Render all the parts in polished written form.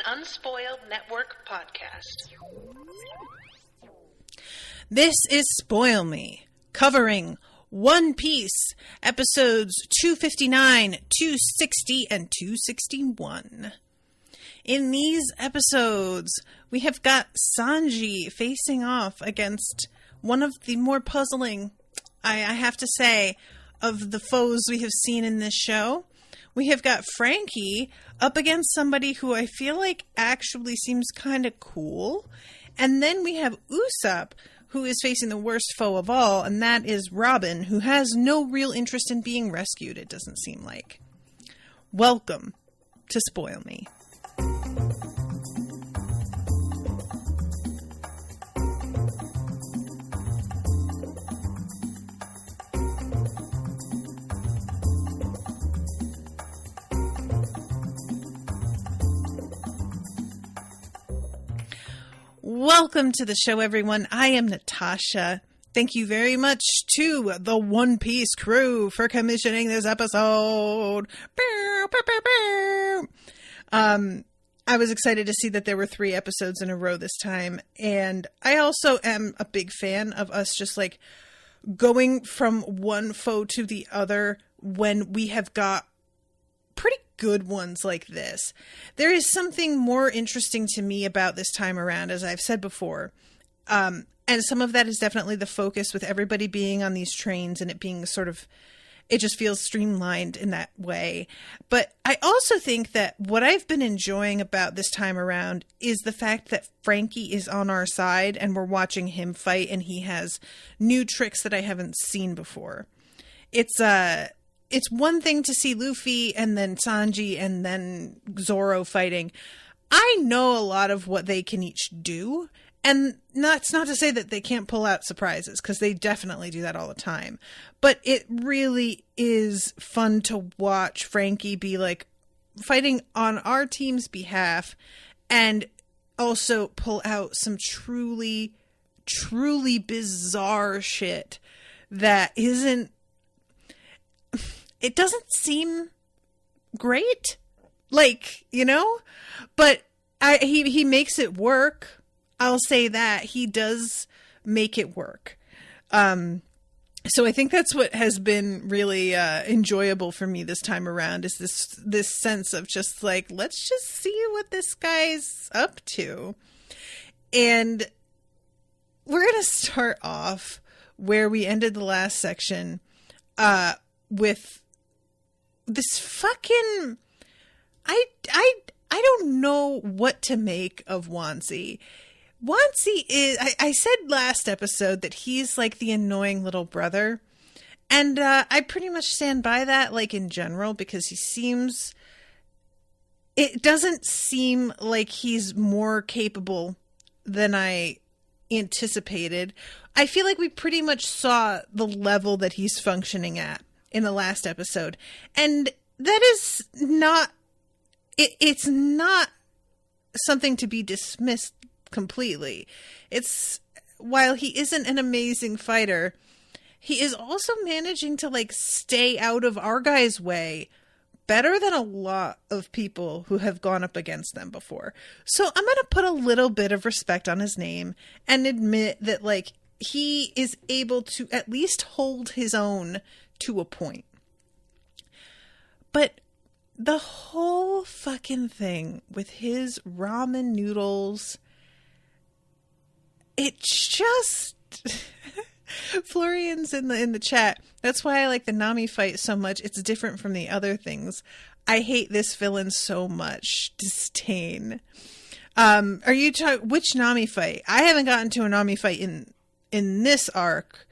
Unspoiled Network podcast. This is Spoil Me, covering One Piece, episodes 259, 260, and 261. In these episodes, we have got Sanji facing off against one of the more puzzling, I have to say, of the foes we have seen in this show. We have got Frankie up against somebody who I feel like actually seems kind of cool. And then we have Usopp, who is facing the worst foe of all, and that is Robin, who has no real interest in being rescued, it doesn't seem like. Welcome to Spoil Me. Welcome to the show, everyone. I am Natasha. Thank you very much to the One Piece crew for commissioning this episode. I was excited to see that there were 3 episodes in a row this time. And I also am a big fan of us just like going from one foe to the other when we have got pretty good ones like this. There is something more interesting to me about this time around, as I've said before. And some of that is definitely the focus with everybody being on these trains and it being sort of, it just feels streamlined in that way. But I also think that what I've been enjoying about this time around is the fact that Frankie is on our side and we're watching him fight and he has new tricks that I haven't seen before. It's one thing to see Luffy and then Sanji and then Zoro fighting. I know a lot of what they can each do. And that's not to say that they can't pull out surprises, because they definitely do that all the time. But it really is fun to watch Frankie be like fighting on our team's behalf and also pull out some truly, truly bizarre shit that isn't, it doesn't seem great, like, you know, but he makes it work. I'll say that he does make it work. So I think that's what has been really enjoyable for me this time around is this sense of just like, let's just see what this guy's up to. And we're going to start off where we ended the last section with this fucking, I don't know what to make of Wanzi. Wanzi is, I said last episode that he's like the annoying little brother. And I pretty much stand by that, like in general, because it doesn't seem like he's more capable than I anticipated. I feel like we pretty much saw the level that he's functioning at in the last episode. And that is not, it's not something to be dismissed completely. It's, while he isn't an amazing fighter, he is also managing to like stay out of our guy's way better than a lot of people who have gone up against them before. So I'm going to put a little bit of respect on his name and admit that like he is able to at least hold his own to a point. But the whole fucking thing with his ramen noodles, it's just Florian's in the chat. That's why I like the Nami fight so much. It's different from the other things. I hate this villain so much. Disdain. Are you which Nami fight? I haven't gotten to a Nami fight in this arc.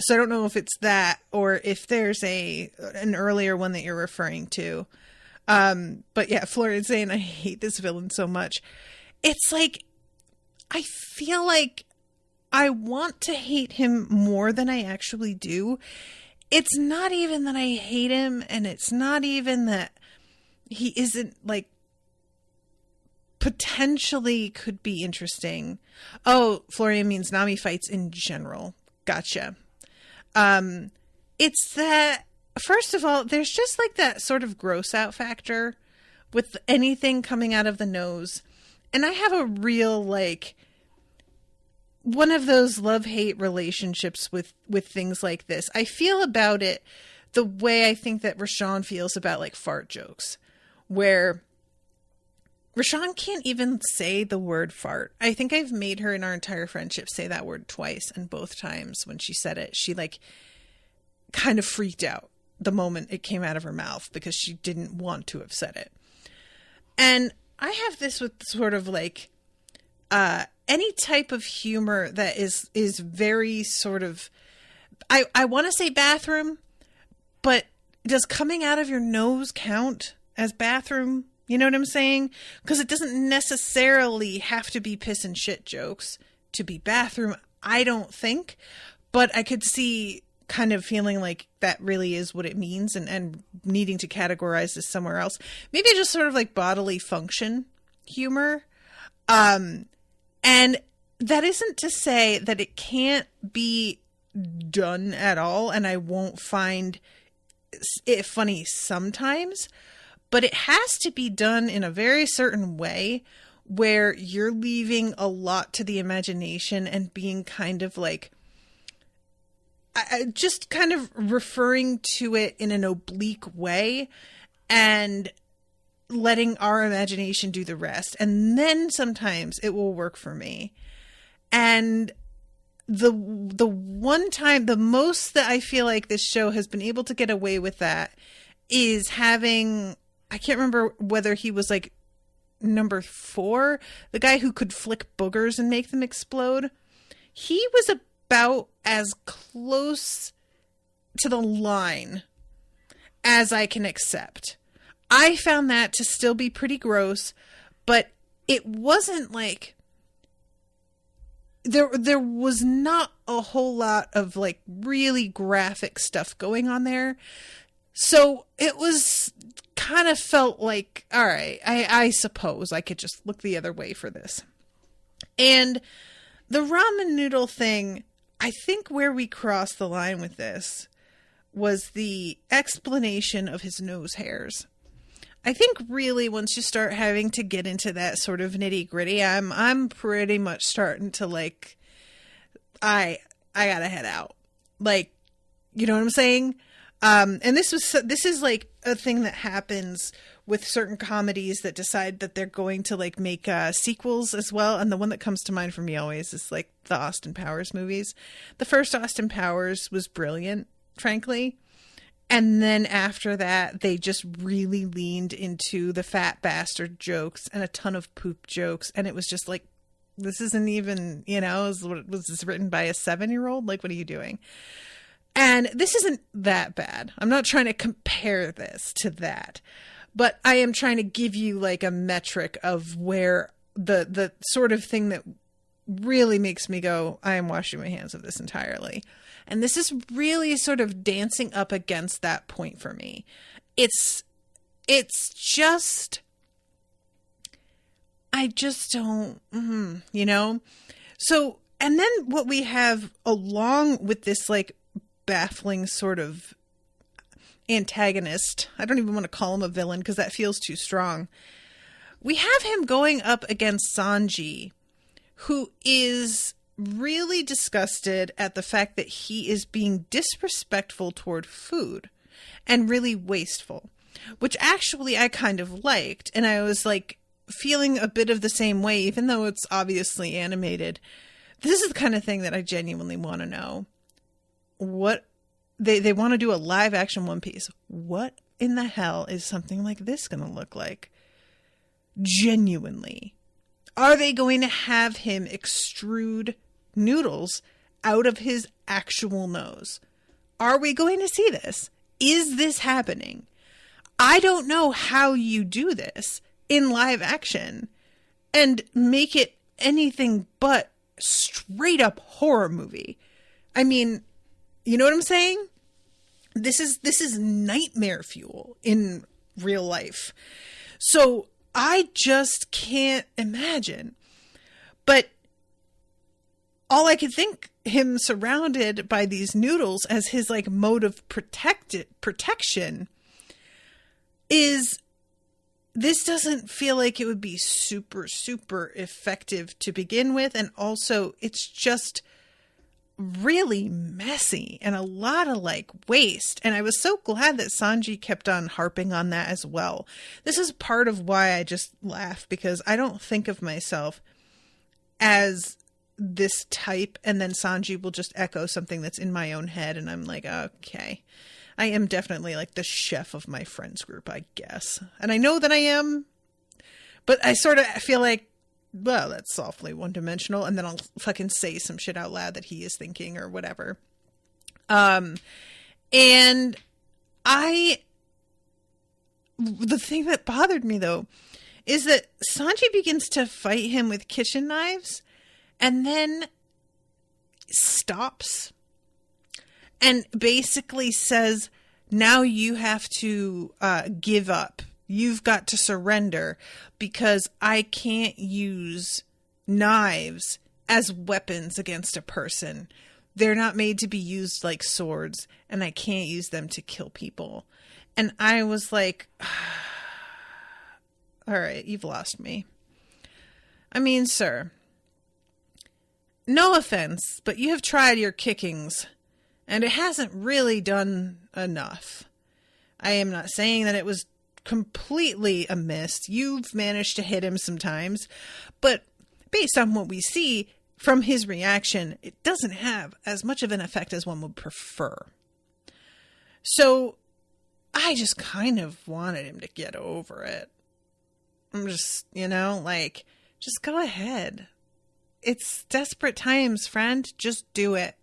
So I don't know if it's that or if there's an earlier one that you're referring to. But yeah, Florian's saying I hate this villain so much. It's like, I feel like I want to hate him more than I actually do. It's not even that I hate him, and it's not even that he isn't like potentially could be interesting. Oh, Florian means Nami fights in general. Gotcha. It's that, first of all, there's just like that sort of gross out factor with anything coming out of the nose. I have a real, like, one of those love-hate relationships with things like this. I feel about it the way I think that Rashawn feels about, like, fart jokes, where Rashawn can't even say the word fart. I think I've made her in our entire friendship say that word twice, and both times when she said it, she, like, kind of freaked out the moment it came out of her mouth because she didn't want to have said it. And I have this with sort of, like, any type of humor that is very sort of, I want to say bathroom, but does coming out of your nose count as bathroom? You know what I'm saying? Because it doesn't necessarily have to be piss and shit jokes to be bathroom, I don't think. But I could see kind of feeling like that really is what it means and needing to categorize this somewhere else. Maybe just sort of like bodily function humor. And that isn't to say that it can't be done at all, and I won't find it funny sometimes, but it has to be done in a very certain way where you're leaving a lot to the imagination and being kind of like, just kind of referring to it in an oblique way and letting our imagination do the rest. And then sometimes it will work for me. And the one time, the most that I feel like this show has been able to get away with that is having, I can't remember whether he was like number 4, the guy who could flick boogers and make them explode. He was about as close to the line as I can accept. I found that to still be pretty gross, but it wasn't like, there was not a whole lot of like really graphic stuff going on there. So it was kind of felt like, all right, I suppose I could just look the other way for this. And the ramen noodle thing, I think where we crossed the line with this was the explanation of his nose hairs. I think really once you start having to get into that sort of nitty gritty, I'm pretty much starting to like, I gotta head out. Like, you know what I'm saying? And this is like a thing that happens with certain comedies that decide that they're going to like make sequels as well. And the one that comes to mind for me always is like the Austin Powers movies. The first Austin Powers was brilliant, frankly. And then after that, they just really leaned into the fat bastard jokes and a ton of poop jokes. And it was just like, this isn't even, you know, was this written by a 7-year-old? Like, what are you doing? And this isn't that bad. I'm not trying to compare this to that. But I am trying to give you like a metric of where the sort of thing that really makes me go, I am washing my hands of this entirely. And this is really sort of dancing up against that point for me. It's just, I just don't, you know? So, and then what we have along with this like baffling sort of antagonist, I don't even want to call him a villain because that feels too strong. We have him going up against Sanji, who is really disgusted at the fact that he is being disrespectful toward food and really wasteful, which actually I kind of liked. And I was like feeling a bit of the same way, even though it's obviously animated. This is the kind of thing that I genuinely want to know. What they want to do a live action One Piece. What in the hell is something like this going to look like? Genuinely. Are they going to have him extrude noodles out of his actual nose? Are we going to see this? Is this happening? I don't know how you do this in live action and make it anything but straight up horror movie. I mean, you know what I'm saying? This is nightmare fuel in real life. So I just can't imagine. But all I could think, him surrounded by these noodles as his like mode of protection, is this doesn't feel like it would be super, super effective to begin with. And also, it's just really messy and a lot of like waste. And I was so glad that Sanji kept on harping on that as well. This is part of why I just laugh, because I don't think of myself as this type, and then Sanji will just echo something that's in my own head, and I'm like, okay. I am definitely like the chef of my friends group, I guess. And I know that I am, but I sort of feel like, well, that's softly one-dimensional, and then I'll fucking say some shit out loud that he is thinking or whatever. And the thing that bothered me, though, is that Sanji begins to fight him with kitchen knives and then stops and basically says, now you have to give up. You've got to surrender because I can't use knives as weapons against a person. They're not made to be used like swords, and I can't use them to kill people. And I was like, all right, you've lost me. I mean, sir, no offense, but you have tried your kickings, and it hasn't really done enough. I am not saying that it was completely a miss. You've managed to hit him sometimes, but based on what we see from his reaction, it doesn't have as much of an effect as one would prefer. So I just kind of wanted him to get over it. I'm just, like, just go ahead. It's desperate times, friend. Just do it.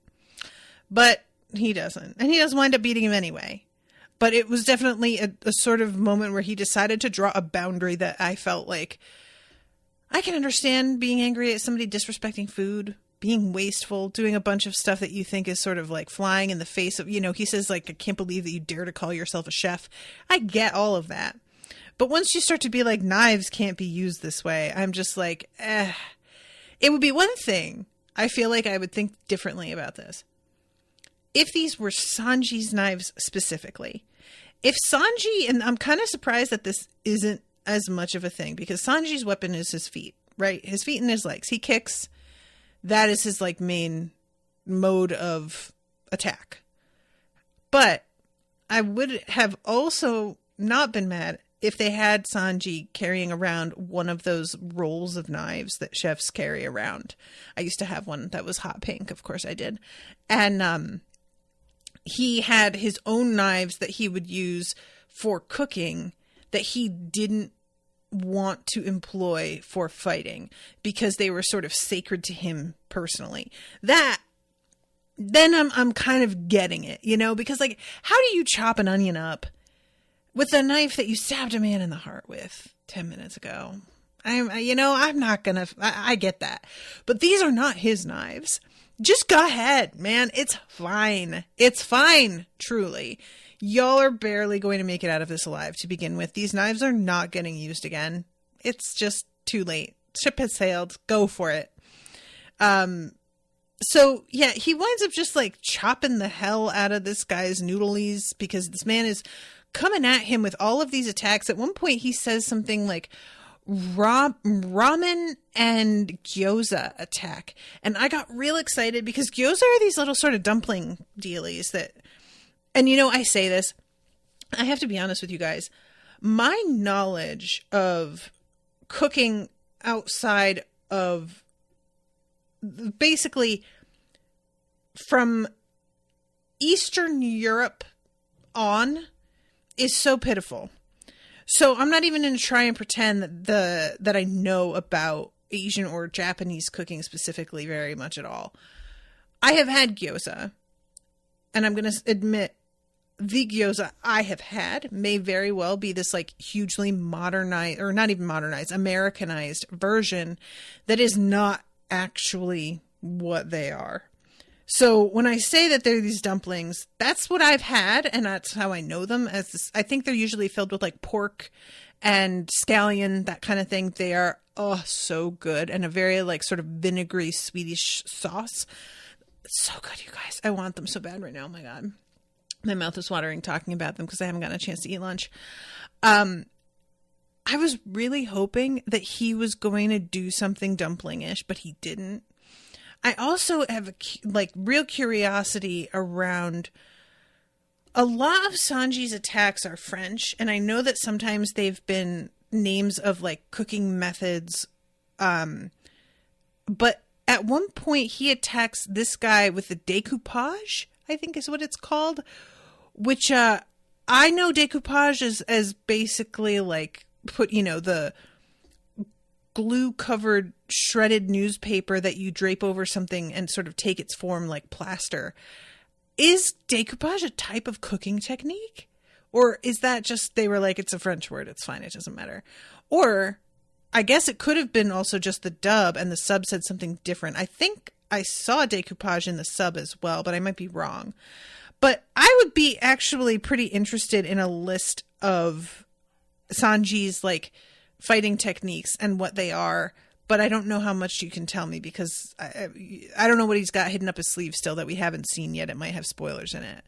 But he doesn't. And he doesn't wind up beating him anyway. But it was definitely a sort of moment where he decided to draw a boundary that I felt like, I can understand being angry at somebody disrespecting food, being wasteful, doing a bunch of stuff that you think is sort of like flying in the face of, he says, like, I can't believe that you dare to call yourself a chef. I get all of that. But once you start to be like, knives can't be used this way, I'm just like, It would be one thing. I feel like I would think differently about this if these were Sanji's knives specifically. If Sanji, and I'm kind of surprised that this isn't as much of a thing, because Sanji's weapon is his feet, right? His feet and his legs. He kicks. That is his like main mode of attack. But I would have also not been mad if they had Sanji carrying around one of those rolls of knives that chefs carry around. I used to have one that was hot pink. Of course I did. And he had his own knives that he would use for cooking that he didn't want to employ for fighting because they were sort of sacred to him personally. Then I'm kind of getting it, because like, how do you chop an onion up with a knife that you stabbed a man in the heart with 10 minutes ago? I'm not gonna, I get that, but these are not his knives. Just go ahead, man. It's fine. It's fine. Truly. Y'all are barely going to make it out of this alive to begin with. These knives are not getting used again. It's just too late. Ship has sailed. Go for it. So yeah, he winds up just like chopping the hell out of this guy's noodlies because this man is coming at him with all of these attacks. At one point he says something like ramen and gyoza attack. And I got real excited because gyoza are these little sort of dumpling dealies that, and I say this, I have to be honest with you guys. My knowledge of cooking outside of basically from Eastern Europe on is so pitiful. So I'm not even going to try and pretend that I know about Asian or Japanese cooking specifically very much at all. I have had gyoza, and I'm going to admit the gyoza I have had may very well be this like hugely modernized, or not even modernized, Americanized version that is not actually what they are. So when I say that they're these dumplings, that's what I've had, and that's how I know them. As this, I think they're usually filled with like pork and scallion, that kind of thing. They are so good, and a very like sort of vinegary Swedish sauce. It's so good, you guys. I want them so bad right now. Oh my god, my mouth is watering talking about them because I haven't gotten a chance to eat lunch. I was really hoping that he was going to do something dumpling-ish, but he didn't. I also have real curiosity around a lot of Sanji's attacks are French, and I know that sometimes they've been names of like cooking methods. But at one point he attacks this guy with the decoupage, I think is what it's called, which I know decoupage as basically like put, the glue covered shredded newspaper that you drape over something and sort of take its form like plaster. Is decoupage a type of cooking technique? Or is that just, they were like, it's a French word, it's fine, it doesn't matter. Or I guess it could have been also just the dub and the sub said something different. I think I saw decoupage in the sub as well, but I might be wrong. But I would be actually pretty interested in a list of Sanji's like fighting techniques and what they are. But I don't know how much you can tell me because I don't know what he's got hidden up his sleeve still that we haven't seen yet. It might have spoilers in it.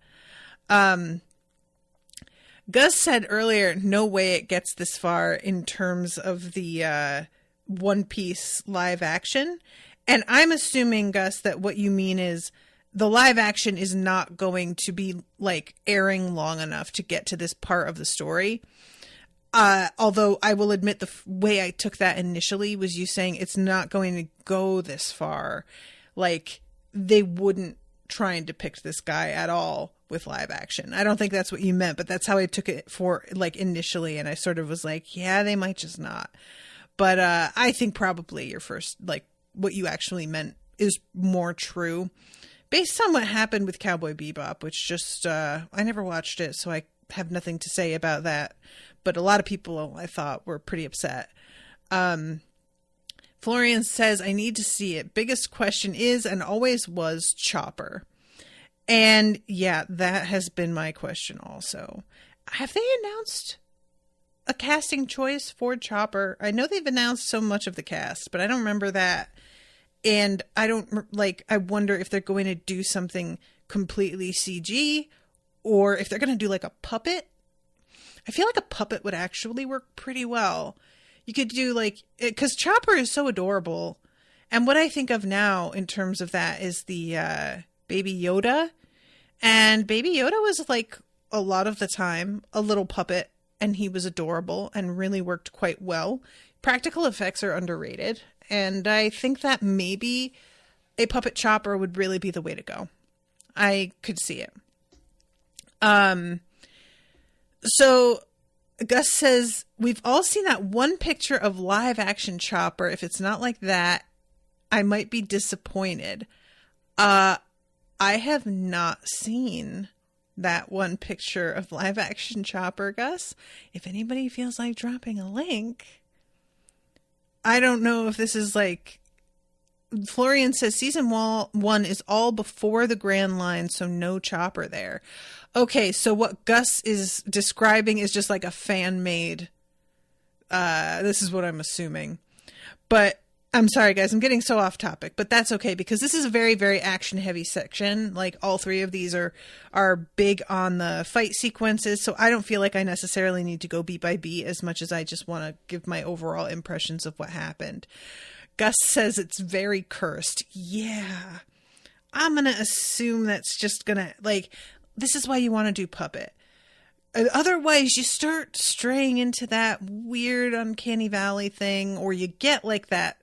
Gus said earlier, no way it gets this far in terms of the One Piece live action. And I'm assuming, Gus, that what you mean is the live action is not going to be like airing long enough to get to this part of the story. Although I will admit the way I took that initially was you saying it's not going to go this far. Like they wouldn't try and depict this guy at all with live action. I don't think that's what you meant, but that's how I took it for like initially. And I sort of was like, yeah, they might just not. But I think probably your first, like what you actually meant is more true based on what happened with Cowboy Bebop, which just, I never watched it. So I have nothing to say about that. But a lot of people, I thought, were pretty upset. Florian says, I need to see it. Biggest question is, and always was, Chopper. And yeah, that has been my question also. Have they announced a casting choice for Chopper? I know they've announced so much of the cast, but I don't remember that. And I wonder if they're going to do something completely CG or if they're going to do like a puppet. I feel like a puppet would actually work pretty well. You could do like, because Chopper is so adorable. And what I think of now in terms of that is the Baby Yoda. And Baby Yoda was like a lot of the time a little puppet and he was adorable and really worked quite well. Practical effects are underrated. And I think that maybe a puppet Chopper would really be the way to go. I could see it. So Gus says, we've all seen that one picture of live action Chopper. If it's not like that, I might be disappointed. I have not seen that one picture of live action Chopper, Gus. If anybody feels like dropping a link, I don't know if this is like, Florian says season 1 is all before the Grand Line, so no Chopper there. Okay, so what Gus is describing is just like a fan-made, this is what I'm assuming. But I'm sorry, guys, I'm getting so off topic, but that's okay because this is a very, very action-heavy section. Like all three of these are big on the fight sequences, so I don't feel like I necessarily need to go beat by beat as much as I just want to give my overall impressions of what happened. Gus says it's very cursed. Yeah, I'm going to assume that's just going to, like, this is why you want to do puppet. Otherwise, you start straying into that weird Uncanny Valley thing, or you get like that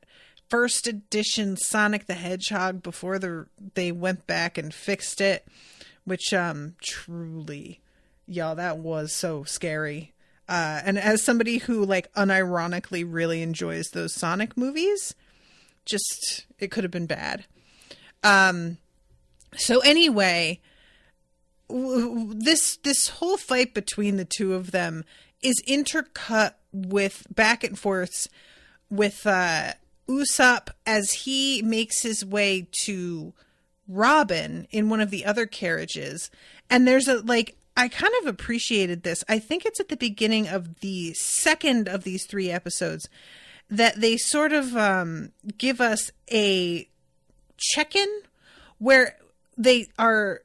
first edition Sonic the Hedgehog before they went back and fixed it, which truly, y'all, that was so scary. And as somebody who like unironically really enjoys those Sonic movies, just it could have been bad. So anyway, this whole fight between the two of them is intercut with back and forths with Usopp as he makes his way to Robin in one of the other carriages. And there's I kind of appreciated this. I think it's at the beginning of the second of these 3 episodes that they sort of give us a check-in where they are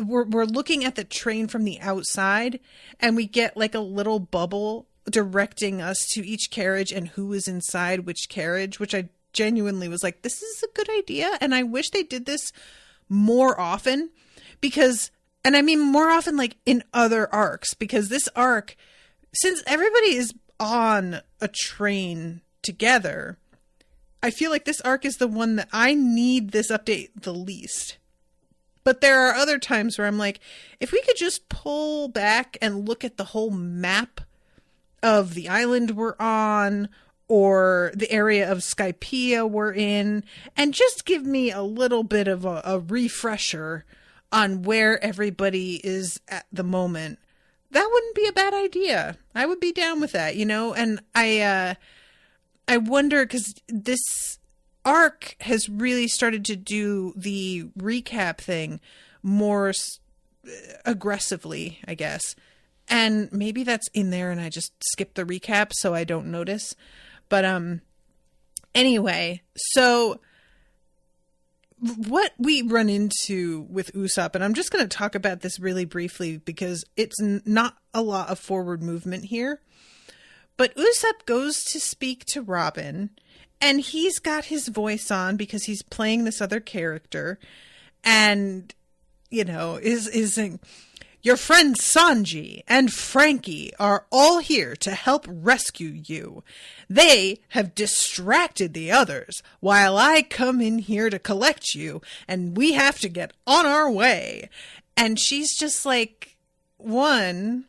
we're looking at the train from the outside and we get like a little bubble directing us to each carriage and who is inside which carriage, which I genuinely was like, this is a good idea. And I wish they did this more often because, and I mean more often like in other arcs, because this arc, since everybody is on a train together, I feel like this arc is the one that I need this update the least. But there are other times where I'm like, if we could just pull back and look at the whole map of the island we're on or the area of Skypiea we're in, and just give me a little bit of a refresher on where everybody is at the moment, that wouldn't be a bad idea. I would be down with that, you know? And I wonder, because this arc has really started to do the recap thing more aggressively, I guess. And maybe that's in there and I just skip the recap so I don't notice. But anyway, so what we run into with Usopp, and I'm just going to talk about this really briefly because it's not a lot of forward movement here. But Usopp goes to speak to Robin, and he's got his voice on because he's playing this other character, and, you know, is saying, your friends Sanji and Frankie are all here to help rescue you. They have distracted the others while I come in here to collect you, and we have to get on our way. And she's just like, one,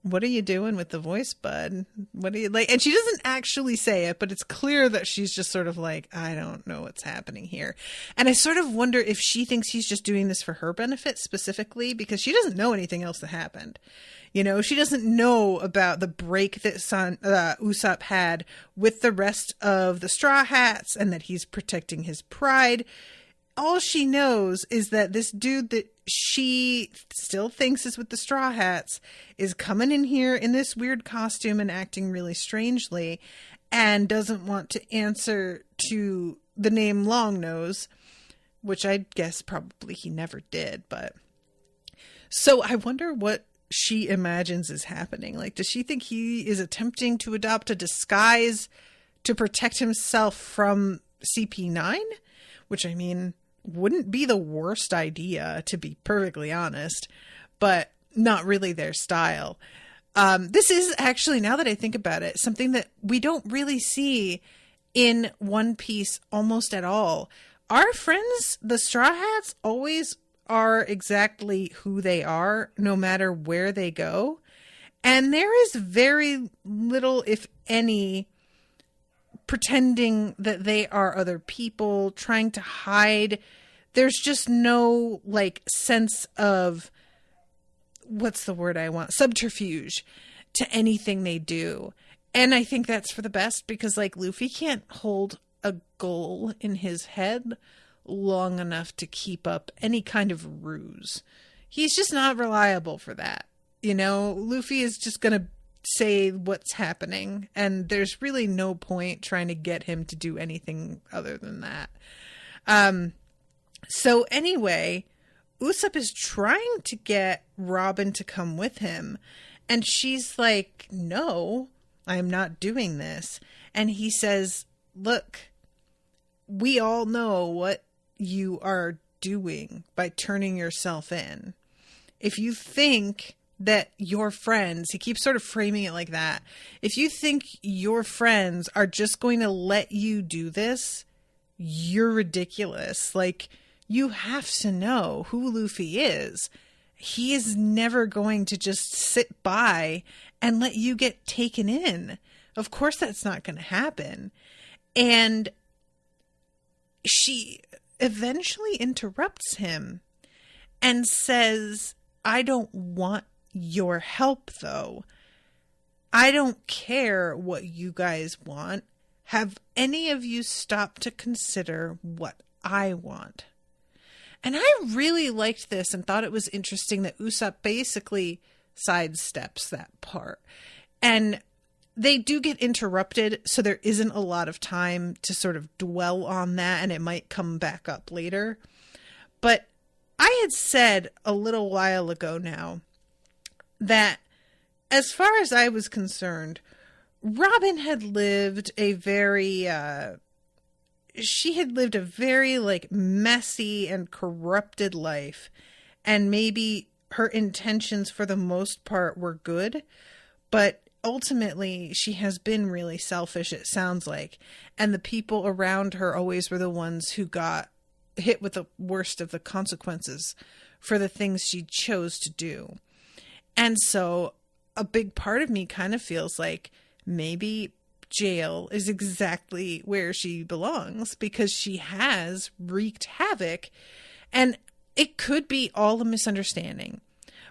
what are you doing with the voice, bud? What are you like? And she doesn't actually say it, but it's clear that she's just sort of like, I don't know what's happening here. And I sort of wonder if she thinks he's just doing this for her benefit specifically, because she doesn't know anything else that happened. You know, she doesn't know about the break that Usopp had with the rest of the Straw Hats and that he's protecting his pride. All she knows is that this dude that she still thinks is with the Straw Hats is coming in here in this weird costume and acting really strangely and doesn't want to answer to the name Longnose, which I guess probably he never did. But so I wonder what she imagines is happening. Like, does she think he is attempting to adopt a disguise to protect himself from CP9? Which, I mean, wouldn't be the worst idea, to be perfectly honest, but not really their style. This is actually, now that I think about it, something that we don't really see in One Piece almost at all. Our friends, the Straw Hats, always are exactly who they are, no matter where they go. And there is very little, if any, pretending that they are other people, trying to hide. There's just no, like, sense of, what's the word I want? Subterfuge to anything they do. And I think that's for the best because, like, Luffy can't hold a goal in his head long enough to keep up any kind of ruse. He's just not reliable for that. You know, Luffy is just going to say what's happening, and there's really no point trying to get him to do anything other than that. So anyway, Usopp is trying to get Robin to come with him, and she's like, no, I'm not doing this. And he says, look, we all know what you are doing by turning yourself in. If you think that your friends, he keeps sort of framing it like that, if you think your friends are just going to let you do this, you're ridiculous. Like, you have to know who Luffy is. He is never going to just sit by and let you get taken in. Of course that's not going to happen. And she eventually interrupts him and says, I don't want your help, though. I don't care what you guys want. Have any of you stopped to consider what I want? And I really liked this and thought it was interesting that Usopp basically sidesteps that part. And they do get interrupted, so there isn't a lot of time to sort of dwell on that, and it might come back up later. But I had said a little while ago now that as far as I was concerned, Robin had lived a very, like, messy and corrupted life. And maybe her intentions for the most part were good, but ultimately she has been really selfish, it sounds like. And the people around her always were the ones who got hit with the worst of the consequences for the things she chose to do. And so a big part of me kind of feels like maybe jail is exactly where she belongs, because she has wreaked havoc. And it could be all a misunderstanding.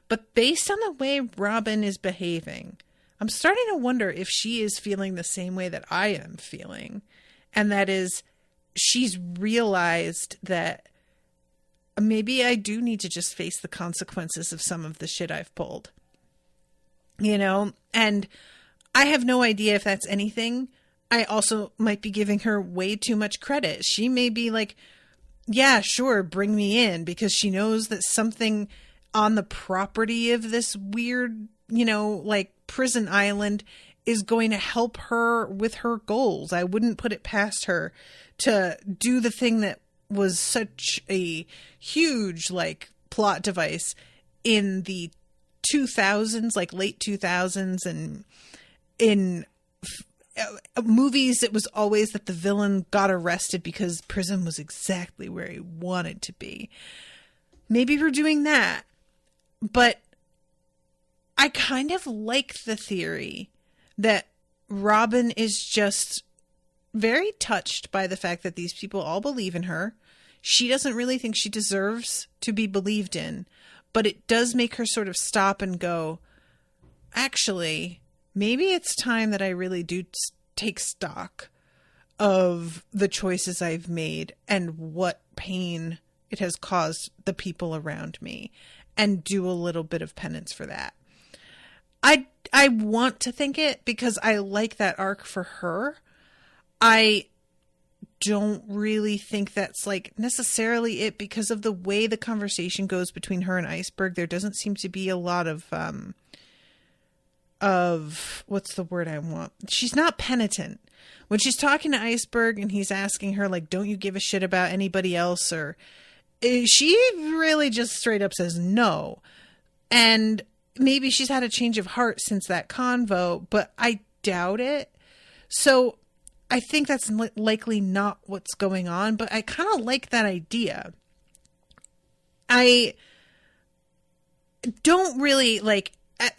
But based on the way Robin is behaving, I'm starting to wonder if she is feeling the same way that I am feeling. And that is, she's realized that maybe I do need to just face the consequences of some of the shit I've pulled. You know? And I have no idea if that's anything. I also might be giving her way too much credit. She may be like, yeah, sure, bring me in, because she knows that something on the property of this weird, you know, like prison island is going to help her with her goals. I wouldn't put it past her to do the thing that was such a huge, like, plot device in the 2000s, like late 2000s, and in movies it was always that the villain got arrested because prison was exactly where he wanted to be. Maybe we're doing that, but I kind of like the theory that Robin is just very touched by the fact that these people all believe in her. She doesn't really think she deserves to be believed in, but it does make her sort of stop and go, actually, maybe it's time that I really do take stock of the choices I've made and what pain it has caused the people around me, and do a little bit of penance for that. I want to think it because I like that arc for her. I don't really think that's like necessarily it, because of the way the conversation goes between her and Iceberg. There doesn't seem to be a lot of what's the word I want? She's not penitent. When she's talking to Iceberg and he's asking her, like, don't you give a shit about anybody else? Or she really just straight up says no. And maybe she's had a change of heart since that convo, but I doubt it. So I think that's likely not what's going on, but I kind of like that idea. I don't really like,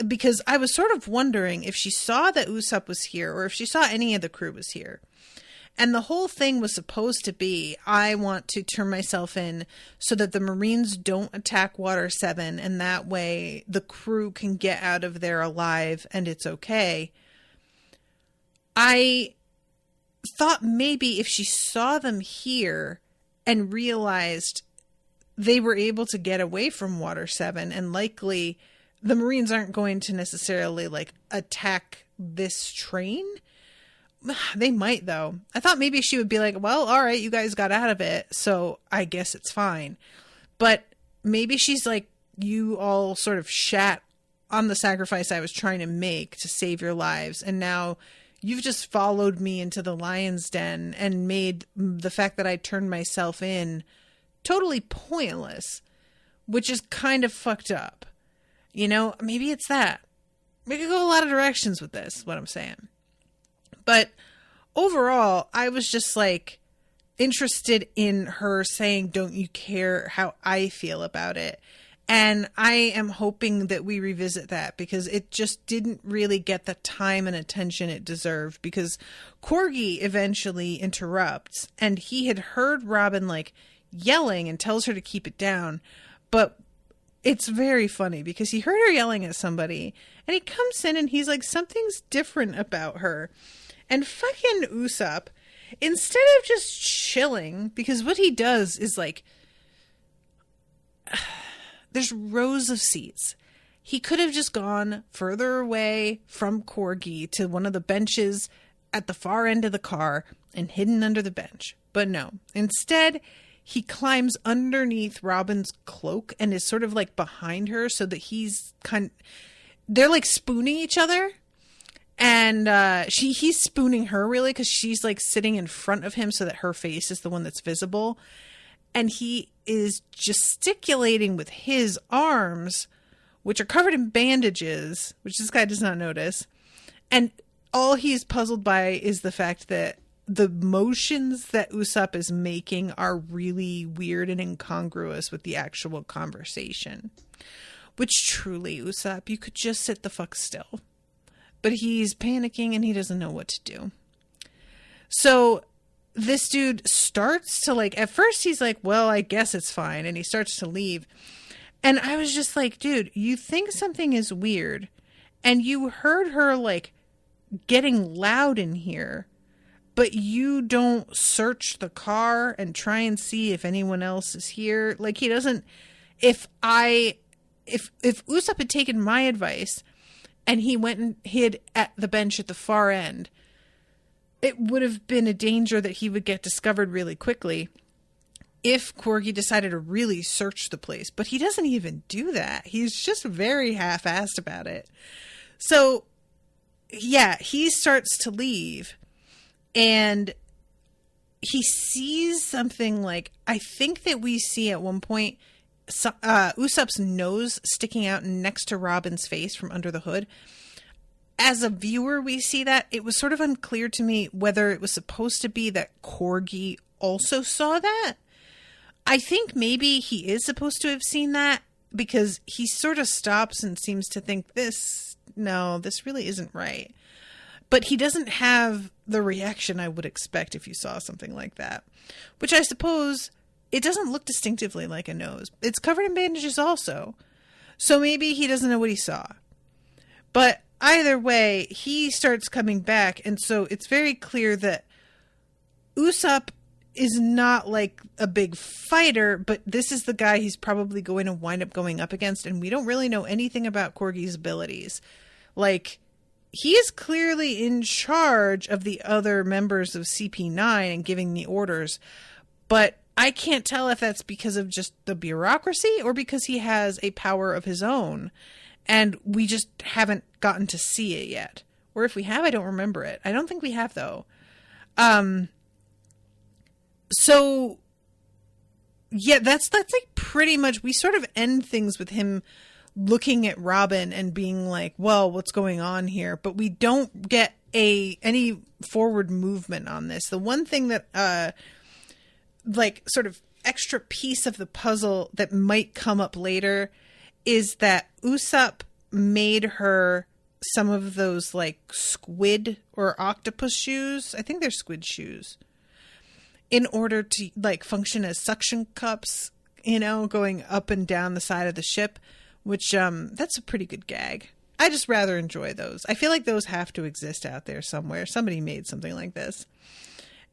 because I was sort of wondering if she saw that Usopp was here, or if she saw any of the crew was here. And the whole thing was supposed to be, I want to turn myself in so that the Marines don't attack Water 7, and that way the crew can get out of there alive and it's okay. I thought maybe if she saw them here and realized they were able to get away from Water 7, and likely the Marines aren't going to necessarily like attack this train. They might, though. I thought maybe she would be like, well, all right, you guys got out of it, so I guess it's fine. But maybe she's like, you all sort of shat on the sacrifice I was trying to make to save your lives, and now you've just followed me into the lion's den and made the fact that I turned myself in totally pointless, which is kind of fucked up. You know, maybe it's that. We could go a lot of directions with this, is what I'm saying. But overall, I was just like interested in her saying, don't you care how I feel about it? And I am hoping that we revisit that, because it just didn't really get the time and attention it deserved, because Corgi eventually interrupts, and he had heard Robin like yelling and tells her to keep it down. But it's very funny because he heard her yelling at somebody, and he comes in and he's like, something's different about her. And fucking Usopp, instead of just chilling, because what he does is like, there's rows of seats. He could have just gone further away from Corgi to one of the benches at the far end of the car and hidden under the bench. But no, instead, he climbs underneath Robin's cloak and is sort of like behind her, so that he's they're like spooning each other. And he's spooning her really because she's like sitting in front of him so that her face is the one that's visible. And he is gesticulating with his arms, which are covered in bandages, which this guy does not notice. And all he's puzzled by is the fact that the motions that Usopp is making are really weird and incongruous with the actual conversation. Which truly, Usopp, you could just sit the fuck still. But he's panicking and he doesn't know what to do. So this dude starts to like, at first he's like, well, I guess it's fine. And he starts to leave. And I was just like, dude, you think something is weird. And you heard her like getting loud in here. But you don't search the car and try and see if anyone else is here. Like he doesn't, if Usopp had taken my advice and he went and hid at the bench at the far end, it would have been a danger that he would get discovered really quickly if Corgi decided to really search the place. But he doesn't even do that. He's just very half-assed about it. So, yeah, he starts to leave. And he sees something like, I think that we see at one point Usopp's nose sticking out next to Robin's face from under the hood. As a viewer, we see that. It was sort of unclear to me whether it was supposed to be that Corgi also saw that. I think maybe he is supposed to have seen that because he sort of stops and seems to think this really isn't right. But he doesn't have the reaction I would expect if you saw something like that. Which I suppose, it doesn't look distinctively like a nose. It's covered in bandages also. So maybe he doesn't know what he saw. But either way, he starts coming back. And so it's very clear that Usopp is not like a big fighter, but this is the guy he's probably going to wind up going up against. And we don't really know anything about Corgi's abilities. Like, he is clearly in charge of the other members of CP9 and giving the orders, but I can't tell if that's because of just the bureaucracy or because he has a power of his own, and we just haven't gotten to see it yet. Or if we have, I don't remember it. I don't think we have, though. So, yeah, that's like pretty much, we sort of end things with him looking at Robin and being like, well, what's going on here? But we don't get any forward movement on this. The one thing that, like, sort of extra piece of the puzzle that might come up later is that Usopp made her some of those, like, squid or octopus shoes. I think they're squid shoes. In order to, like, function as suction cups, you know, going up and down the side of the ship. Which, that's a pretty good gag. I just rather enjoy those. I feel like those have to exist out there somewhere. Somebody made something like this.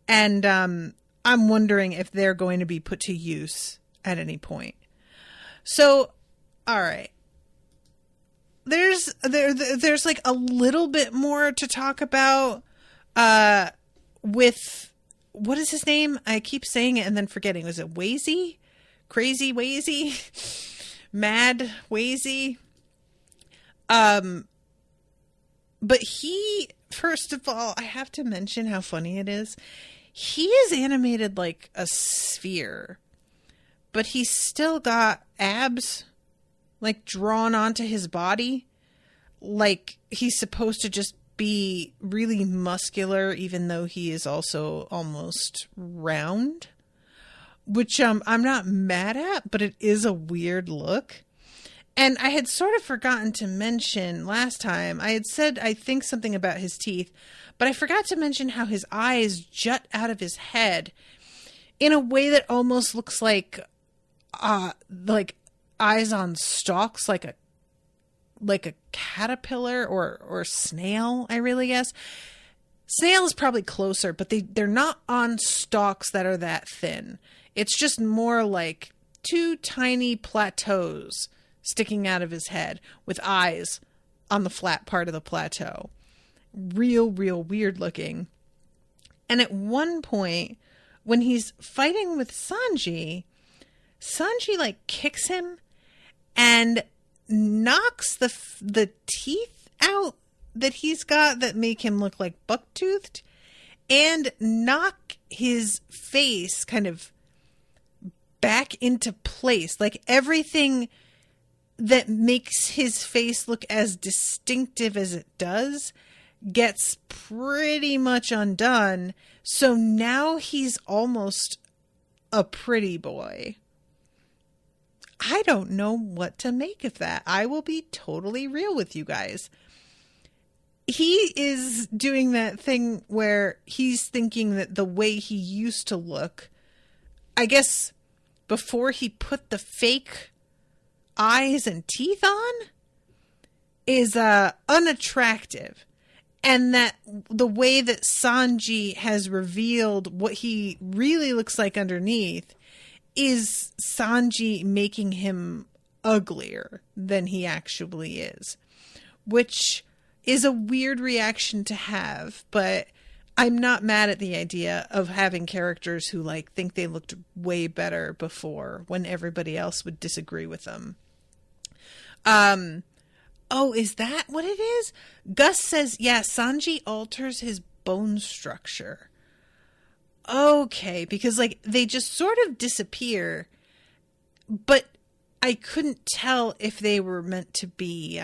And I'm wondering if they're going to be put to use at any point. So, all right. There's like a little bit more to talk about with, what is his name? I keep saying it and then forgetting. Was it Wazy? Crazy Wazy? Mad Wazy. But he, first of all, I have to mention how funny it is. He is animated like a sphere, but he's still got abs like drawn onto his body. Like he's supposed to just be really muscular, even though he is also almost round. Which I'm not mad at, but it is a weird look. And I had sort of forgotten to mention last time, I had said I think something about his teeth, but I forgot to mention how his eyes jut out of his head in a way that almost looks like eyes on stalks, like a caterpillar or snail, I really guess. Snail is probably closer, but they're not on stalks that are that thin. It's just more like two tiny plateaus sticking out of his head with eyes on the flat part of the plateau. Real weird looking. And at one point, when he's fighting with Sanji like kicks him, and knocks the teeth out that he's got that make him look like buck-toothed, and knock his face kind of back into place. Like everything that makes his face look as distinctive as it does gets pretty much undone. So now he's almost a pretty boy. I don't know what to make of that. I will be totally real with you guys. He is doing that thing where he's thinking that the way he used to look, I guess before he put the fake eyes and teeth on, is unattractive. And that the way that Sanji has revealed what he really looks like underneath is Sanji making him uglier than he actually is, which is a weird reaction to have, but I'm not mad at the idea of having characters who like think they looked way better before when everybody else would disagree with them. Oh, is that what it is? Gus says, yeah, Sanji alters his bone structure. Okay, because like they just sort of disappear, but I couldn't tell if they were meant to be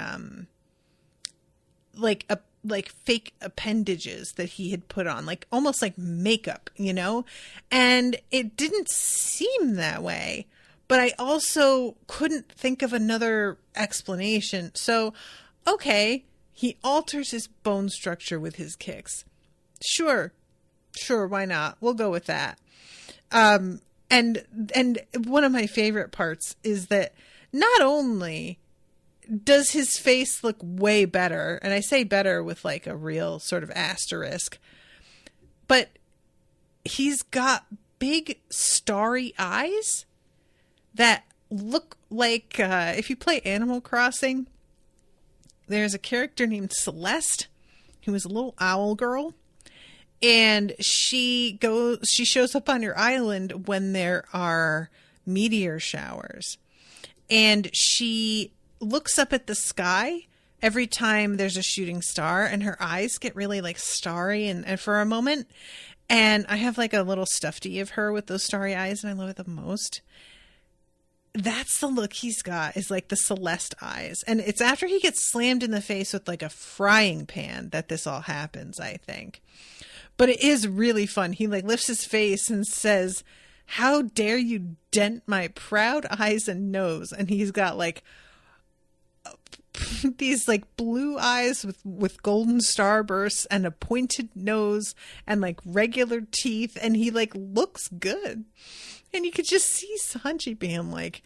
like fake appendages that he had put on, like almost like makeup, you know? And it didn't seem that way, but I also couldn't think of another explanation. So, okay, he alters his bone structure with his kicks. Sure, why not? We'll go with that. And one of my favorite parts is that not only does his face look way better, and I say better with like a real sort of asterisk, but he's got big starry eyes that look like, if you play Animal Crossing, there's a character named Celeste who is a little owl girl, and she shows up on your island when there are meteor showers, and she looks up at the sky every time there's a shooting star, and her eyes get really like starry and for a moment. And I have like a little stuffy of her with those starry eyes, and I love it the most. That's the look he's got, is like the Celeste eyes. And it's after he gets slammed in the face with like a frying pan that this all happens, I think. But it is really fun. He like lifts his face and says, "How dare you dent my proud eyes and nose?" And he's got like these like blue eyes with golden starbursts and a pointed nose and like regular teeth, and he like looks good. And you could just see Sanji being like,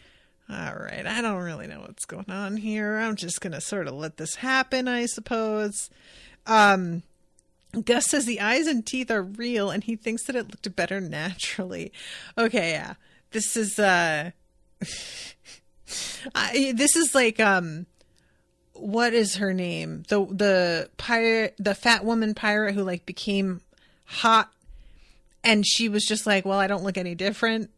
all right, I don't really know what's going on here. I'm just gonna sort of let this happen, I suppose. Gus says the eyes and teeth are real, and he thinks that it looked better naturally. Okay, yeah. This is this is like what is her name? The pirate, the fat woman pirate who like became hot, and she was just like, well, I don't look any different.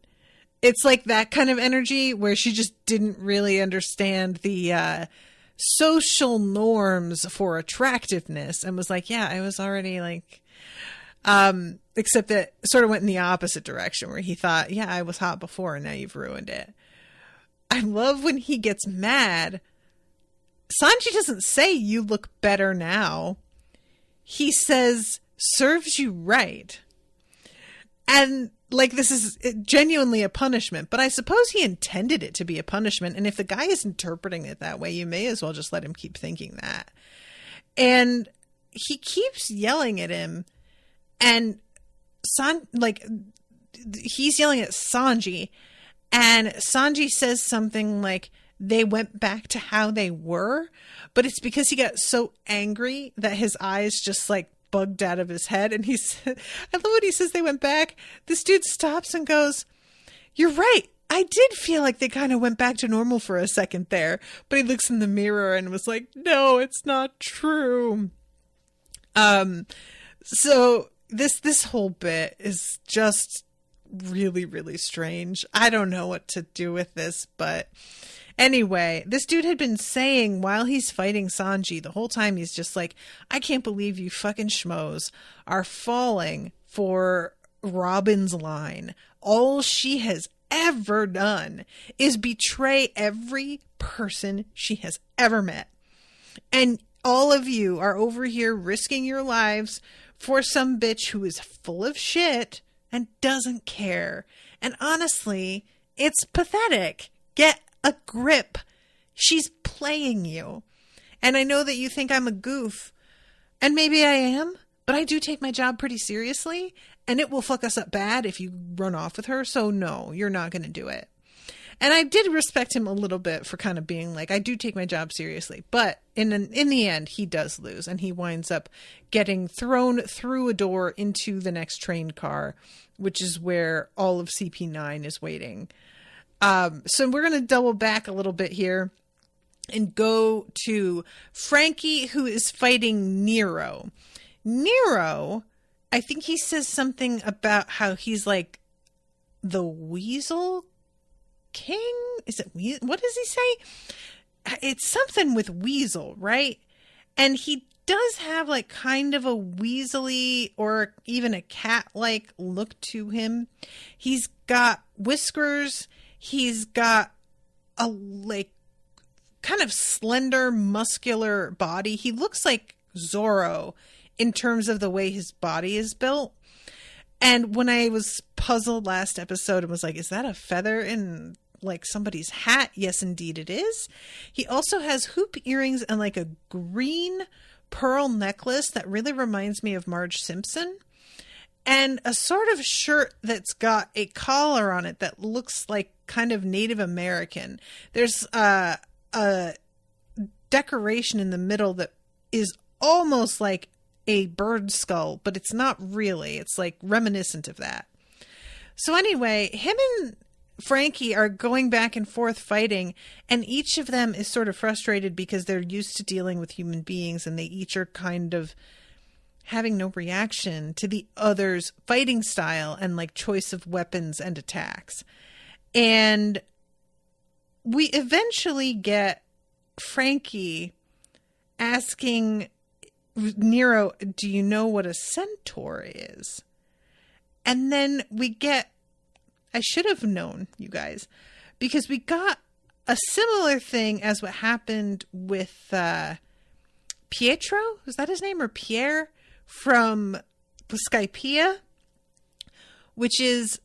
It's like that kind of energy where she just didn't really understand the social norms for attractiveness, and was like, yeah, I was already like, except that sort of went in the opposite direction, where he thought, yeah, I was hot before and now you've ruined it. I love when he gets mad. Sanji doesn't say you look better now. He says, serves you right. And like, this is genuinely a punishment, but I suppose he intended it to be a punishment. And if the guy is interpreting it that way, you may as well just let him keep thinking that. And he keeps yelling at him, and he's yelling at Sanji, and Sanji says something like, they went back to how they were, but it's because he got so angry that his eyes just like bugged out of his head. And he said, I love what he says, they went back. This dude stops and goes, you're right, I did feel like they kind of went back to normal for a second there. But he looks in the mirror and was like, no, it's not true. So this whole bit is just really, really strange. I don't know what to do with this, but Anyway, this dude had been saying while he's fighting Sanji, the whole time he's just like, I can't believe you fucking schmoes are falling for Robin's line. All she has ever done is betray every person she has ever met. And all of you are over here risking your lives for some bitch who is full of shit and doesn't care. And honestly, it's pathetic. Get a grip. She's playing you. And I know that you think I'm a goof, and maybe I am, but I do take my job pretty seriously, and it will fuck us up bad if you run off with her. So no, you're not going to do it. And I did respect him a little bit for kind of being like, I do take my job seriously. But in the end, he does lose, and he winds up getting thrown through a door into the next train car, which is where all of CP9 is waiting. So we're going to double back a little bit here and go to Frankie, who is fighting Nero. Nero, I think he says something about how he's like the Weasel King? Is it what does he say? It's something with weasel, right? And he does have like kind of a weaselly or even a cat-like look to him. He's got whiskers. He's got a like kind of slender, muscular body. He looks like Zorro in terms of the way his body is built. And when I was puzzled last episode and was like, is that a feather in like somebody's hat? Yes, indeed it is. He also has hoop earrings and like a green pearl necklace that really reminds me of Marge Simpson. And a sort of shirt that's got a collar on it that looks like kind of Native American. There's a decoration in the middle that is almost like a bird skull, but it's not really. It's like reminiscent of that. So anyway, him and Frankie are going back and forth fighting, and each of them is sort of frustrated because they're used to dealing with human beings, and they each are kind of having no reaction to the other's fighting style and like choice of weapons and attacks. And we eventually get Frankie asking Nero, do you know what a centaur is? And then we get, I should have known, you guys, because we got a similar thing as what happened with Pietro. Is that his name? Or Pierre from Skypiea? Which is,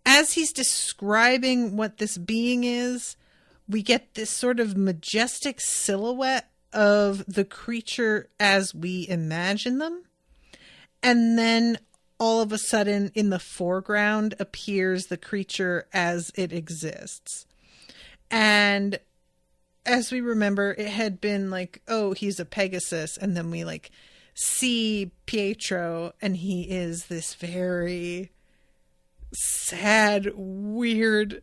as he's describing what this being is, we get this sort of majestic silhouette of the creature as we imagine them. And then all of a sudden in the foreground appears the creature as it exists. And as we remember, it had been like, oh, he's a Pegasus. And then we like see Pietro, and he is this very sad, weird,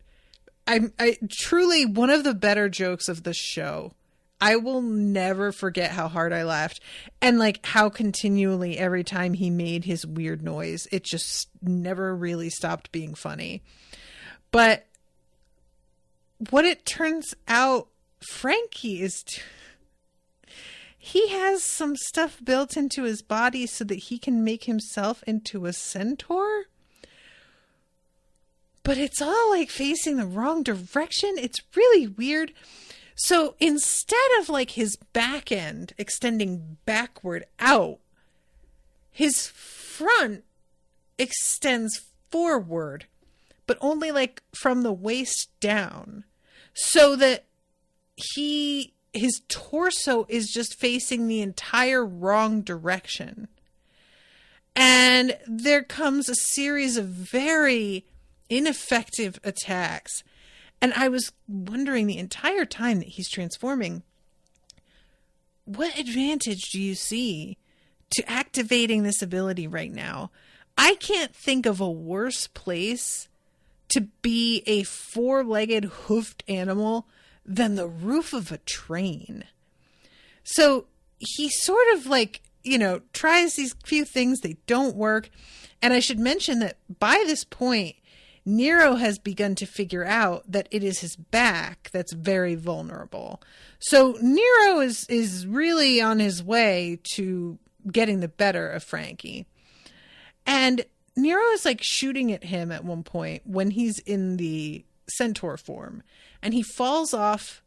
I truly one of the better jokes of the show. I will never forget how hard I laughed, and like how continually every time he made his weird noise, it just never really stopped being funny. But what it turns out, Frankie is he has some stuff built into his body so that he can make himself into a centaur. But it's all like facing the wrong direction. It's really weird. So instead of like his back end extending backward out, his front extends forward, but only like from the waist down, so that his torso is just facing the entire wrong direction. And there comes a series of very ineffective attacks. And I was wondering the entire time that he's transforming, what advantage do you see to activating this ability right now? I can't think of a worse place to be a four-legged hoofed animal than the roof of a train. So he sort of like, tries these few things, they don't work. And I should mention that by this point, Nero has begun to figure out that it is his back that's very vulnerable. So Nero is really on his way to getting the better of Frankie. And Nero is like shooting at him at one point when he's in the centaur form, and he falls off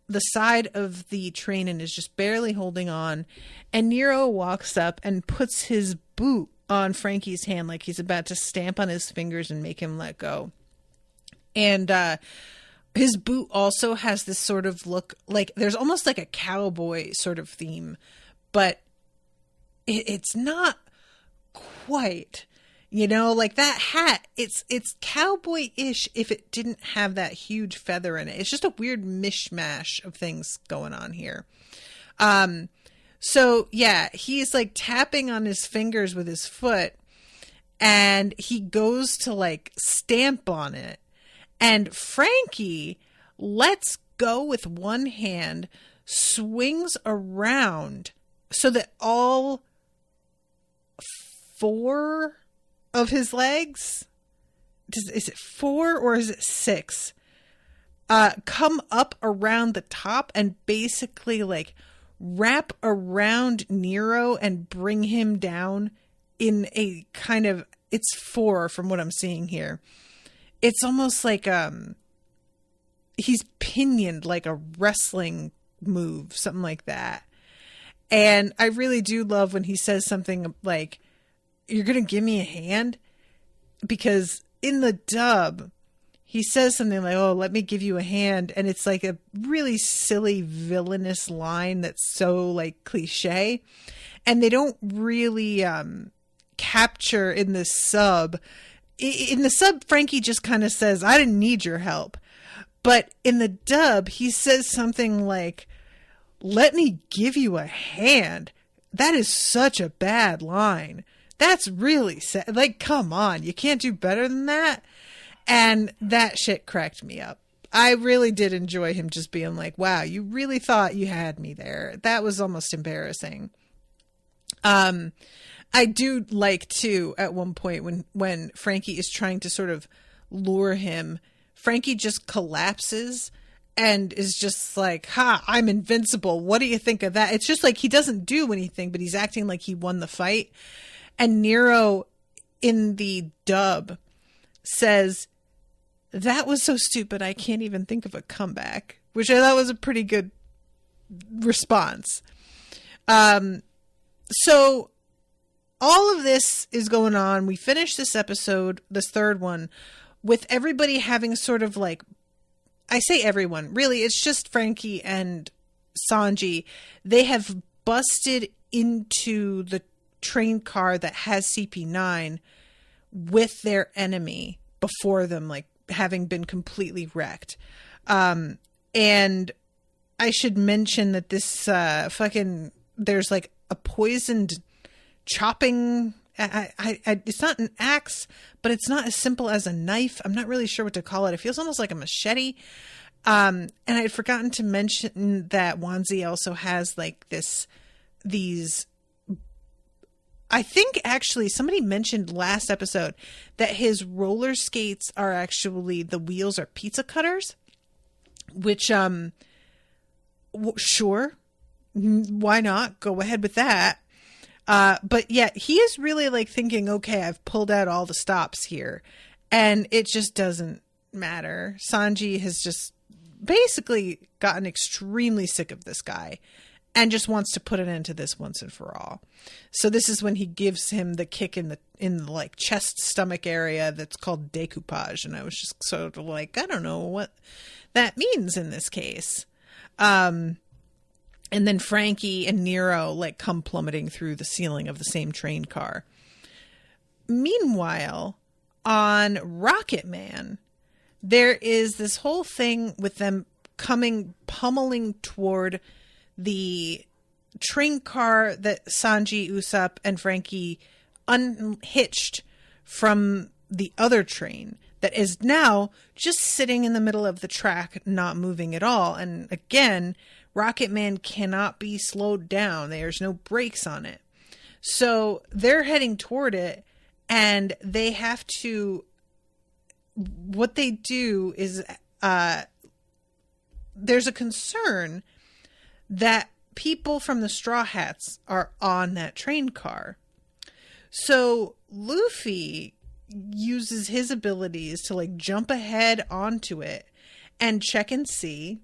the side of the train and is just barely holding on. And Nero walks up and puts his boot on Frankie's hand like he's about to stamp on his fingers and make him let go. And his boot also has this sort of look, like there's almost like a cowboy sort of theme, but it's not quite, you know, like that hat, it's cowboy-ish if it didn't have that huge feather in it. It's just a weird mishmash of things going on here. So yeah, he's like tapping on his fingers with his foot, and he goes to like stamp on it, and Frankie lets go with one hand, swings around so that all 4 of his legs, is it 4 or is it 6, come up around the top and basically like wrap around Nero and bring him down in a kind of, it's 4 from what I'm seeing here. It's almost like he's pinioned like a wrestling move, something like that. And I really do love when he says something like, "You're going to give me a hand?" Because in the dub, he says something like, "Oh, let me give you a hand." And it's like a really silly, villainous line that's so like cliche. And they don't really capture in the sub. In the sub, Frankie just kind of says, "I didn't need your help." But in the dub, he says something like, "Let me give you a hand." That is such a bad line. That's really sad. Like, come on, you can't do better than that. And that shit cracked me up. I really did enjoy him just being like, wow, you really thought you had me there. That was almost embarrassing. I do like too, at one point when Frankie is trying to sort of lure him, Frankie just collapses and is just like, "Ha, I'm invincible. What do you think of that?" It's just like he doesn't do anything, but he's acting like he won the fight. And Nero in the dub says, "That was so stupid, I can't even think of a comeback," which I thought was a pretty good response. So all of this is going on. We finished this episode, this third one, with everybody having sort of like, I say everyone, really, it's just Frankie and Sanji. They have busted into the train car that has CP9 with their enemy before them, like having been completely wrecked. And I should mention that this there's like a poisoned chopping. It's not an axe, but it's not as simple as a knife. I'm not really sure what to call it. It feels almost like a machete. And I had forgotten to mention that Wanzi also has like these. I think actually somebody mentioned last episode that his roller skates are actually, the wheels are pizza cutters, which, sure, why not? Go ahead with that. But yeah, he is really like thinking, okay, I've pulled out all the stops here, and it just doesn't matter. Sanji has just basically gotten extremely sick of this guy and just wants to put an end to this once and for all. So this is when he gives him the kick in the like chest stomach area that's called decoupage. And I was just sort of like, I don't know what that means in this case. And then Frankie and Nero like come plummeting through the ceiling of the same train car. Meanwhile, on Rocket Man, there is this whole thing with them pummeling toward the train car that Sanji, Usopp, and Frankie unhitched from the other train that is now just sitting in the middle of the track, not moving at all. And again, Rocket Man cannot be slowed down. There's no brakes on it. So they're heading toward it, and they have to what they do is there's a concern that people from the Straw Hats are on that train car. So Luffy uses his abilities to like jump ahead onto it and check and see.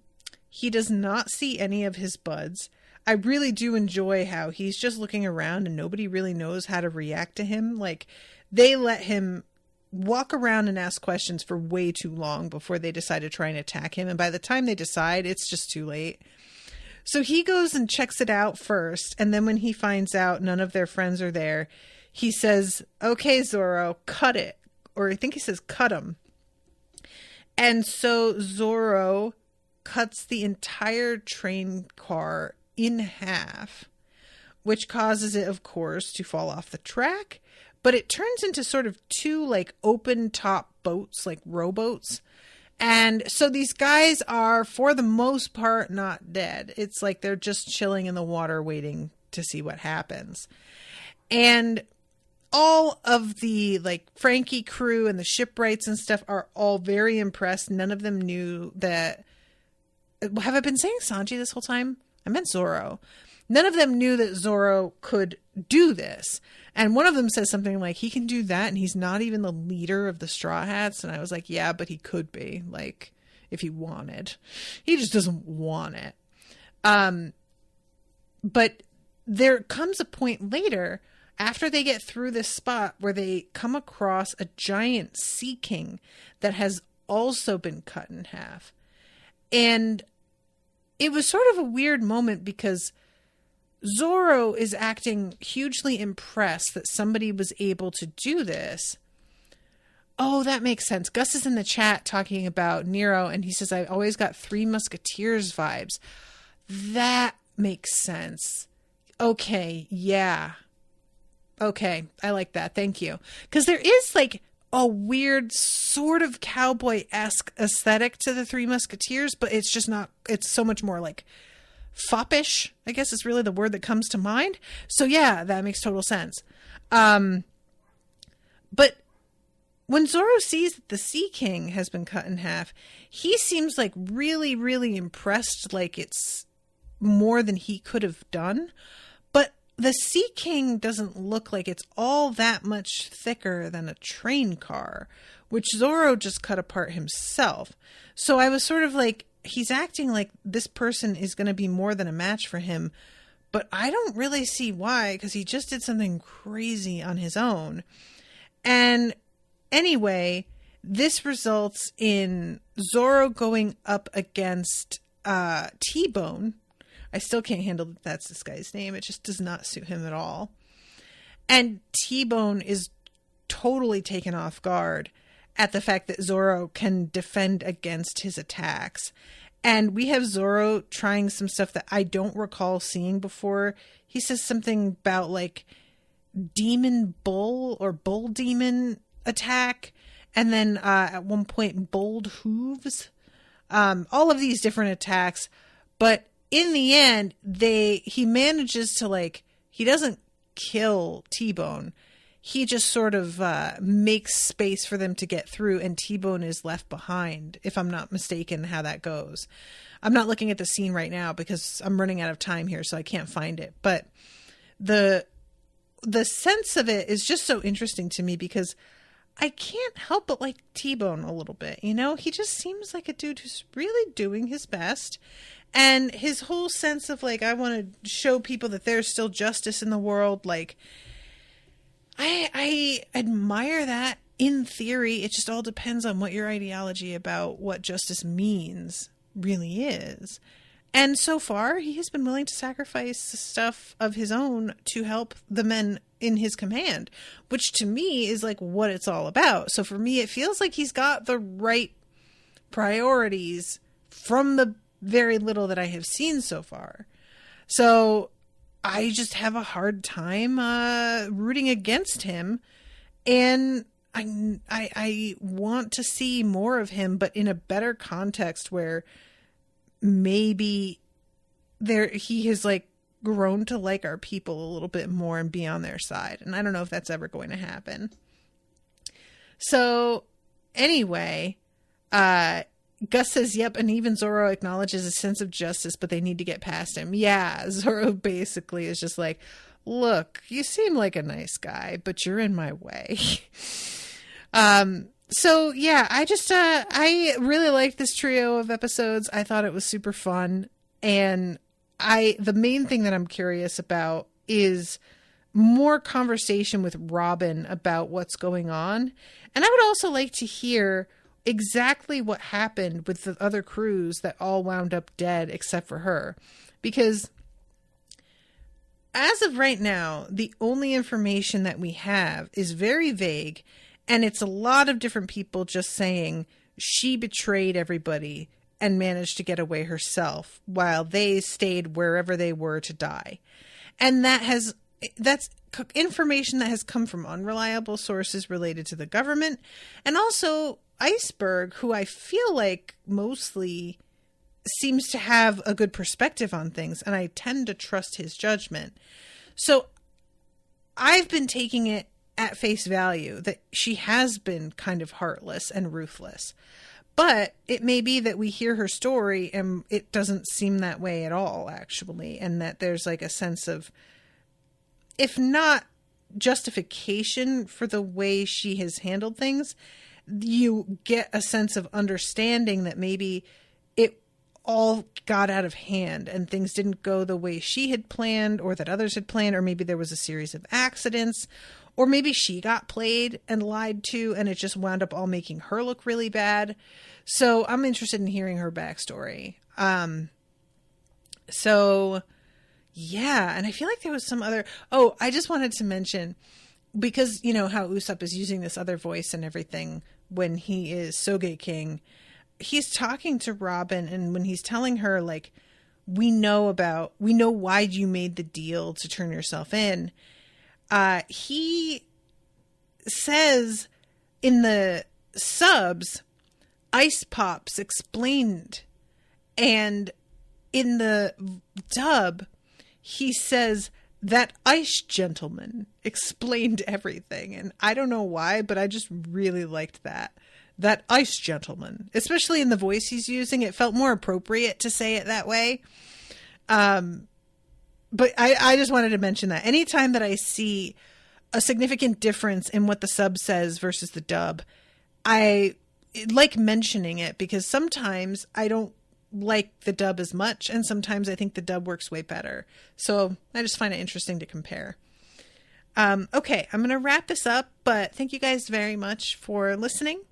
He does not see any of his buds. I really do enjoy how he's just looking around and nobody really knows how to react to him. Like, they let him walk around and ask questions for way too long before they decide to try and attack him. And by the time they decide, it's just too late. So he goes and checks it out first. And then when he finds out none of their friends are there, he says, okay, Zoro, cut it. Or I think he says, cut him. And so Zoro cuts the entire train car in half, which causes it, of course, to fall off the track. But it turns into sort of two like open top boats, like rowboats. And so these guys are, for the most part, not dead. It's like they're just chilling in the water waiting to see what happens. And all of the like Frankie crew and the shipwrights and stuff are all very impressed. None of them knew that. Have I been saying Sanji this whole time? I meant Zoro. None of them knew that Zoro could do this. And one of them says something like, he can do that and he's not even the leader of the Straw Hats. And I was like, yeah, but he could be, like, if he wanted. He just doesn't want it. But there comes a point later, after they get through this spot, where they come across a giant sea king that has also been cut in half. And it was sort of a weird moment because Zoro is acting hugely impressed that somebody was able to do this. Oh, that makes sense. Gus is in the chat talking about Nero, and he says, I always got Three Musketeers vibes. That makes sense. Okay, yeah. Okay, I like that. Thank you. Because there is like a weird sort of cowboy-esque aesthetic to the Three Musketeers, but it's just not, it's so much more like foppish, I guess is really the word that comes to mind. So yeah, that makes total sense. But when Zoro sees that the Sea King has been cut in half, he seems like really, really impressed, like it's more than he could have done. But the Sea King doesn't look like it's all that much thicker than a train car, which Zoro just cut apart himself. So I was sort of like, he's acting like this person is going to be more than a match for him, but I don't really see why, because he just did something crazy on his own. And anyway, this results in Zoro going up against T-Bone. I still can't handle that that's this guy's name. It just does not suit him at all. And T-Bone is totally taken off guard at the fact that Zoro can defend against his attacks. And we have Zoro trying some stuff that I don't recall seeing before. He says something about like demon bull or bull demon attack. And then at one point, bold hooves. All of these different attacks. But in the end, he manages to like, he doesn't kill T-Bone. He just sort of makes space for them to get through, and T-Bone is left behind, if I'm not mistaken how that goes. I'm not looking at the scene right now because I'm running out of time here, so I can't find it. But the sense of it is just so interesting to me because I can't help but like T-Bone a little bit. You know, he just seems like a dude who's really doing his best. And his whole sense of like, I want to show people that there's still justice in the world, like, I admire that in theory. It just all depends on what your ideology about what justice means really is. And so far, he has been willing to sacrifice stuff of his own to help the men in his command, which to me is like what it's all about. So for me, it feels like he's got the right priorities from the very little that I have seen so far. So I just have a hard time rooting against him, and I want to see more of him, but in a better context where maybe he has like grown to like our people a little bit more and be on their side. And I don't know if that's ever going to happen. So Anyway, Gus says, yep, and even Zoro acknowledges a sense of justice, but they need to get past him. Yeah, Zoro basically is just like, look, you seem like a nice guy, but you're in my way. So yeah, I really liked this trio of episodes. I thought it was super fun. And the main thing that I'm curious about is more conversation with Robin about what's going on. And I would also like to hear exactly what happened with the other crews that all wound up dead except for her. Because as of right now, the only information that we have is very vague. And it's a lot of different people just saying she betrayed everybody and managed to get away herself while they stayed wherever they were to die. And that's information that has come from unreliable sources related to the government. And also Iceberg, who I feel like mostly seems to have a good perspective on things. And I tend to trust his judgment. So I've been taking it at face value that she has been kind of heartless and ruthless. But it may be that we hear her story and it doesn't seem that way at all, actually. And that there's like a sense of, if not justification for the way she has handled things, you get a sense of understanding that maybe it all got out of hand and things didn't go the way she had planned or that others had planned, or maybe there was a series of accidents. Or maybe she got played and lied to, and it just wound up all making her look really bad. So I'm interested in hearing her backstory. So, yeah. And I feel like there was some other... Oh, I just wanted to mention, because, you know, how Usopp is using this other voice and everything when he is Soge King. He's talking to Robin, and when he's telling her, like, we know why you made the deal to turn yourself in. He says in the subs, Ice Pops explained. And in the dub, he says that Ice Gentleman explained everything. And I don't know why, but I just really liked that. That Ice Gentleman, especially in the voice he's using, it felt more appropriate to say it that way. But I just wanted to mention that anytime that I see a significant difference in what the sub says versus the dub, I like mentioning it because sometimes I don't like the dub as much. And sometimes I think the dub works way better. So I just find it interesting to compare. Okay, I'm going to wrap this up, but thank you guys very much for listening,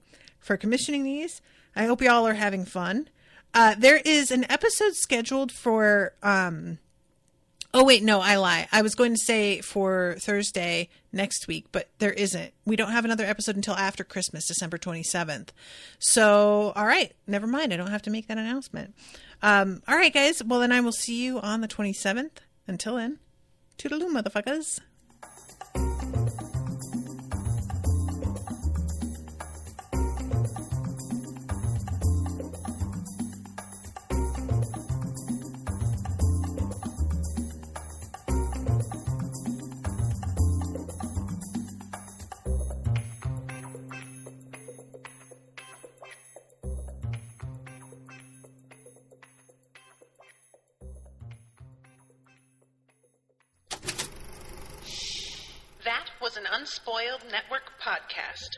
for commissioning these. I hope you all are having fun. There is an episode scheduled for... Oh, wait, no, I lie. I was going to say for Thursday next week, but there isn't. We don't have another episode until after Christmas, December 27th. So, all right, never mind. I don't have to make that announcement. All right, guys. Well, then I will see you on the 27th. Until then, toodaloo, motherfuckers. That was an Unspoiled Network podcast.